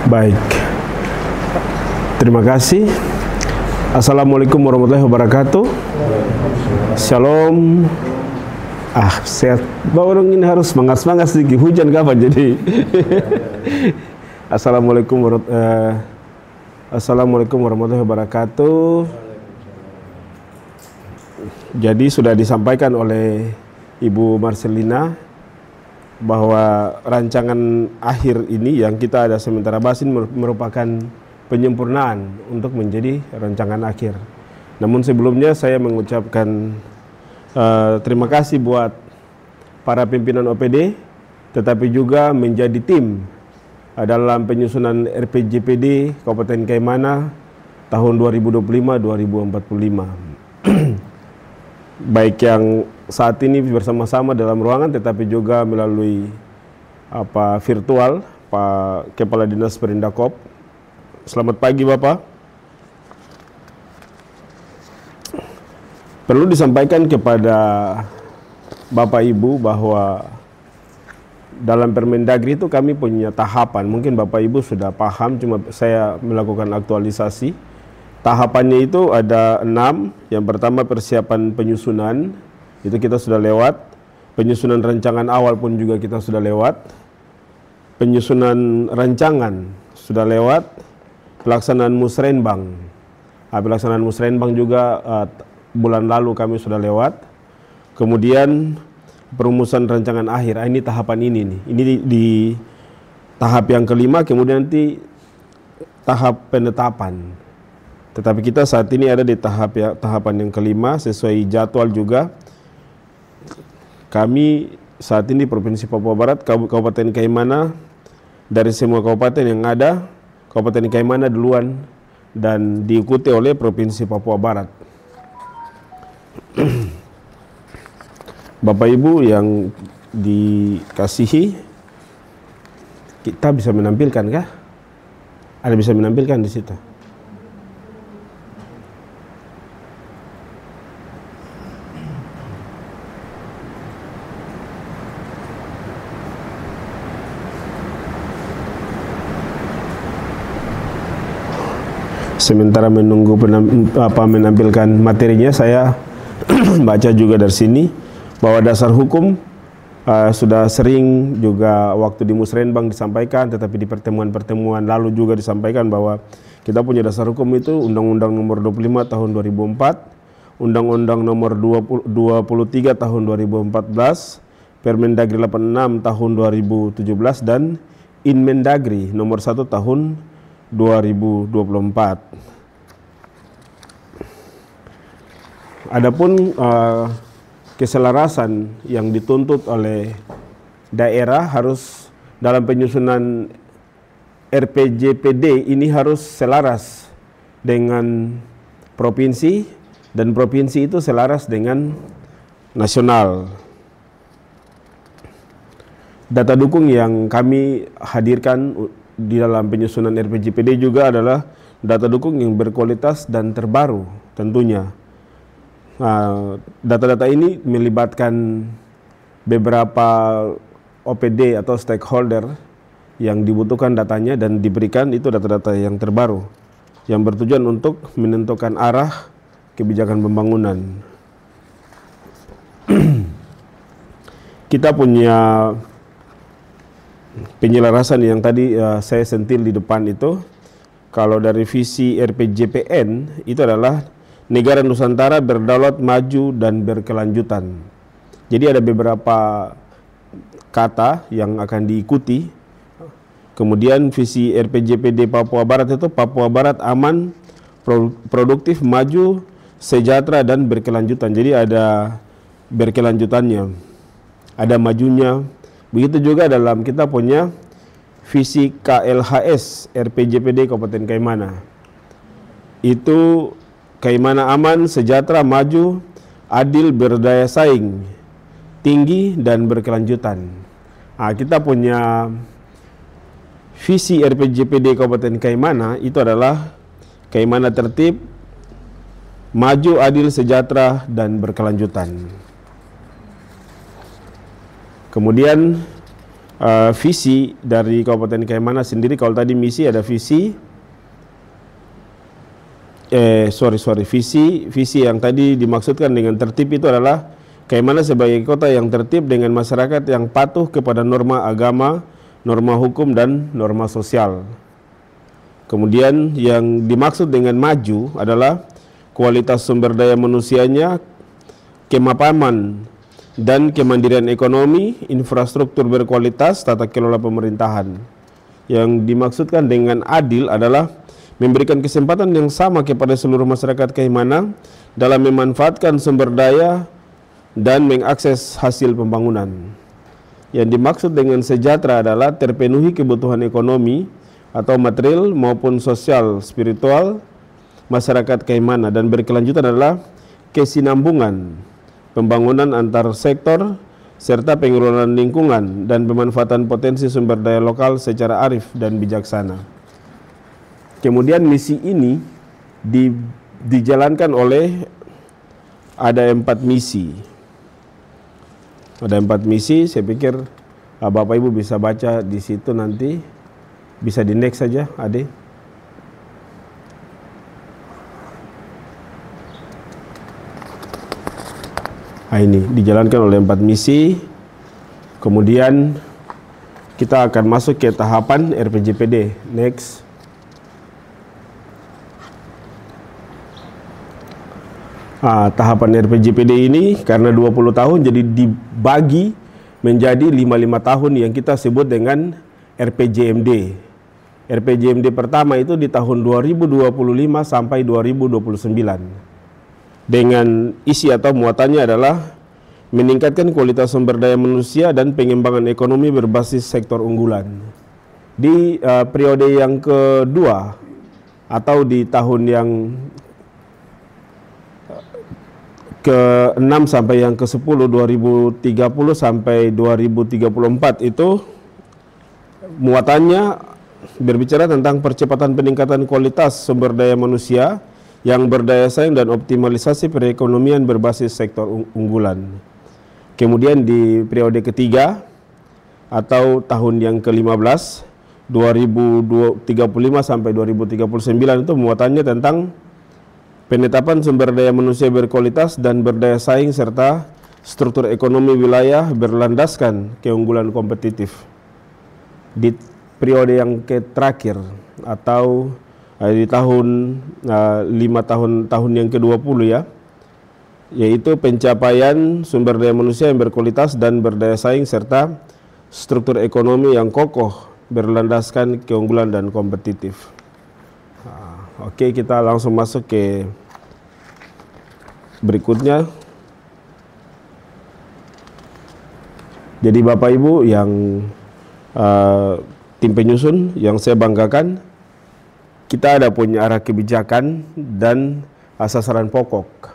Baik, terima kasih. Assalamualaikum warahmatullahi wabarakatuh. Shalom. Sehat. Orang ini harus semangat sedikit. Hujan kapan jadi? Assalamualaikum warahmatullahi wabarakatuh. Jadi sudah disampaikan oleh Ibu Marcelina bahwa rancangan akhir ini yang kita ada sementara bahas ini merupakan penyempurnaan untuk menjadi rancangan akhir. Namun sebelumnya saya mengucapkan terima kasih buat para pimpinan OPD, tetapi juga menjadi tim dalam penyusunan RPJPD Kabupaten Kaimana tahun 2025-2045. Baik yang saat ini bersama-sama dalam ruangan, tetapi juga melalui virtual, Pak Kepala Dinas Perindakop. Selamat pagi Bapak. Perlu disampaikan kepada Bapak Ibu bahwa dalam Permendagri itu kami punya tahapan. Mungkin Bapak Ibu sudah paham, cuma saya melakukan aktualisasi. Tahapannya itu ada 6. Yang pertama persiapan penyusunan, itu kita sudah lewat. Penyusunan rancangan awal pun juga kita sudah lewat. Penyusunan rancangan sudah lewat. Pelaksanaan musrenbang. Pelaksanaan musrenbang juga bulan lalu kami sudah lewat. Kemudian perumusan rancangan akhir. Ini tahapan ini nih. Ini di tahap yang kelima, kemudian nanti tahap penetapan. Tetapi kita saat ini ada di tahapan yang kelima sesuai jadwal juga. Kami saat ini Provinsi Papua Barat, Kabupaten Kaimana, dari semua kabupaten yang ada, Kabupaten Kaimana duluan dan diikuti oleh Provinsi Papua Barat. Bapak Ibu yang dikasihi, kita bisa menampilkan kah? Ada bisa menampilkan di situ? Sementara menunggu menampilkan materinya, saya baca juga dari sini bahwa dasar hukum sudah sering juga waktu di musrenbang disampaikan, tetapi di pertemuan-pertemuan lalu juga disampaikan bahwa kita punya dasar hukum itu Undang-Undang Nomor 25 Tahun 2004, Undang-Undang Nomor 23 Tahun 2014, Permendagri 86 Tahun 2017 dan Inmendagri Nomor 1 Tahun 2024. Adapun keselarasan yang dituntut oleh daerah harus dalam penyusunan RPJPD ini harus selaras dengan provinsi dan provinsi itu selaras dengan nasional. Data dukung yang kami hadirkan di dalam penyusunan RPJPD juga adalah data dukung yang berkualitas dan terbaru tentunya. Data-data ini melibatkan beberapa OPD atau stakeholder yang dibutuhkan datanya dan diberikan itu data-data yang terbaru yang bertujuan untuk menentukan arah kebijakan pembangunan. Kita punya penyelarasan yang tadi saya sentil di depan itu. Kalau dari visi RPJPN itu adalah negara Nusantara berdaulat, maju dan berkelanjutan. Jadi ada beberapa kata yang akan diikuti. Kemudian visi RPJPD Papua Barat itu Papua Barat aman, produktif, maju, sejahtera dan berkelanjutan. Jadi ada berkelanjutannya, ada majunya. Begitu juga dalam kita punya visi KLHS RPJPD Kabupaten Kaimana. Itu Kaimana aman, sejahtera, maju, adil, berdaya saing, tinggi dan berkelanjutan. Kita punya visi RPJPD Kabupaten Kaimana itu adalah Kaimana tertib, maju, adil, sejahtera dan berkelanjutan. Kemudian visi dari Kabupaten Kaimana sendiri. Kalau tadi misi ada visi, visi yang tadi dimaksudkan dengan tertib itu adalah Kaimana sebagai kota yang tertib dengan masyarakat yang patuh kepada norma agama, norma hukum, dan norma sosial. Kemudian yang dimaksud dengan maju adalah kualitas sumber daya manusianya, kemapanan dan kemandirian ekonomi, infrastruktur berkualitas, tata kelola pemerintahan. Yang dimaksudkan dengan adil adalah memberikan kesempatan yang sama kepada seluruh masyarakat Kaimana dalam memanfaatkan sumber daya dan mengakses hasil pembangunan. Yang dimaksud dengan sejahtera adalah terpenuhi kebutuhan ekonomi atau material maupun sosial spiritual masyarakat Kaimana, dan berkelanjutan adalah kesinambungan pembangunan antar sektor serta pengelolaan lingkungan dan pemanfaatan potensi sumber daya lokal secara arif dan bijaksana. Kemudian misi ini dijalankan oleh ada 4 misi. Ada 4 misi, saya pikir Bapak Ibu bisa baca di situ nanti. Bisa di next saja, Ade. Nah, ini dijalankan oleh 4 misi. Kemudian kita akan masuk ke tahapan RPJPD. Next. Tahapan RPJPD ini karena 20 tahun jadi dibagi menjadi 55 tahun yang kita sebut dengan RPJMD. RPJMD pertama itu di tahun 2025 sampai 2029. Dengan isi atau muatannya adalah meningkatkan kualitas sumber daya manusia dan pengembangan ekonomi berbasis sektor unggulan. Di periode yang kedua atau di tahun yang ke-6 sampai yang ke-10 2030 sampai 2034 itu muatannya berbicara tentang percepatan peningkatan kualitas sumber daya manusia yang berdaya saing dan optimalisasi perekonomian berbasis sektor unggulan. Kemudian di periode ketiga atau tahun yang ke-15 2035 sampai 2039 itu muatannya tentang penetapan sumber daya manusia berkualitas dan berdaya saing serta struktur ekonomi wilayah berlandaskan keunggulan kompetitif. Di periode yang terakhir atau di tahun 5 tahun yang ke-20 ya, yaitu pencapaian sumber daya manusia yang berkualitas dan berdaya saing serta struktur ekonomi yang kokoh berlandaskan keunggulan dan kompetitif. Oke, kita langsung masuk ke berikutnya. Jadi Bapak Ibu yang tim penyusun yang saya banggakan, kita ada punya arah kebijakan dan sasaran pokok.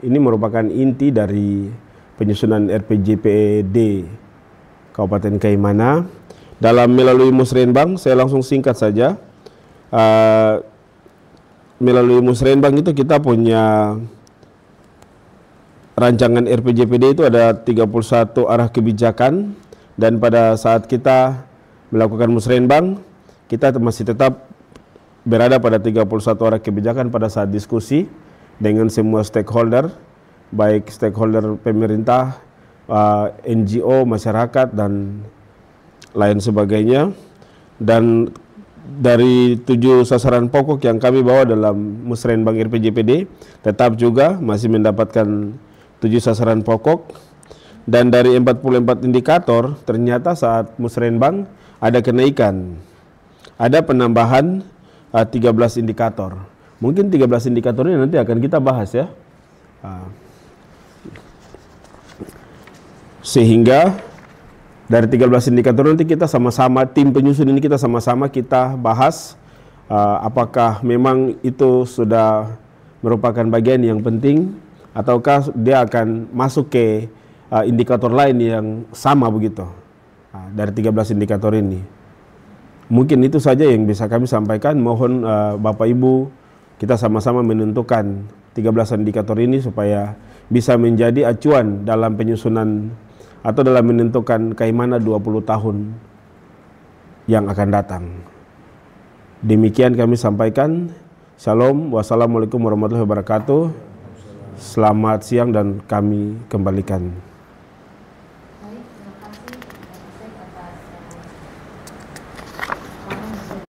Ini merupakan inti dari penyusunan RPJPD Kabupaten Kaimana. Dalam melalui musrenbang, saya langsung singkat saja. Melalui musrenbang itu kita punya rancangan RPJPD itu ada 31 arah kebijakan, dan pada saat kita melakukan musrenbang, kita masih tetap berada pada 31 arah kebijakan pada saat diskusi dengan semua stakeholder, baik stakeholder pemerintah, NGO, masyarakat, dan lain sebagainya. Dan dari 7 sasaran pokok yang kami bawa dalam musrenbang RPJPD, tetap juga masih mendapatkan 7 sasaran pokok. Dan dari 44 indikator, ternyata saat musrenbang ada kenaikan, ada penambahan 13 indikator. Mungkin 13 indikator ini nanti akan kita bahas ya. Sehingga dari 13 indikator nanti kita sama-sama, tim penyusun ini kita sama-sama kita bahas apakah memang itu sudah merupakan bagian yang penting ataukah dia akan masuk ke indikator lain yang sama begitu. Dari 13 indikator ini. Mungkin itu saja yang bisa kami sampaikan. Mohon Bapak Ibu kita sama-sama menentukan 13 indikator ini supaya bisa menjadi acuan dalam penyusunan atau dalam menentukan kaimana 20 tahun yang akan datang. Demikian kami sampaikan. Shalom, wassalamualaikum warahmatullahi wabarakatuh. Selamat siang dan kami kembalikan. Baik, terima kasih.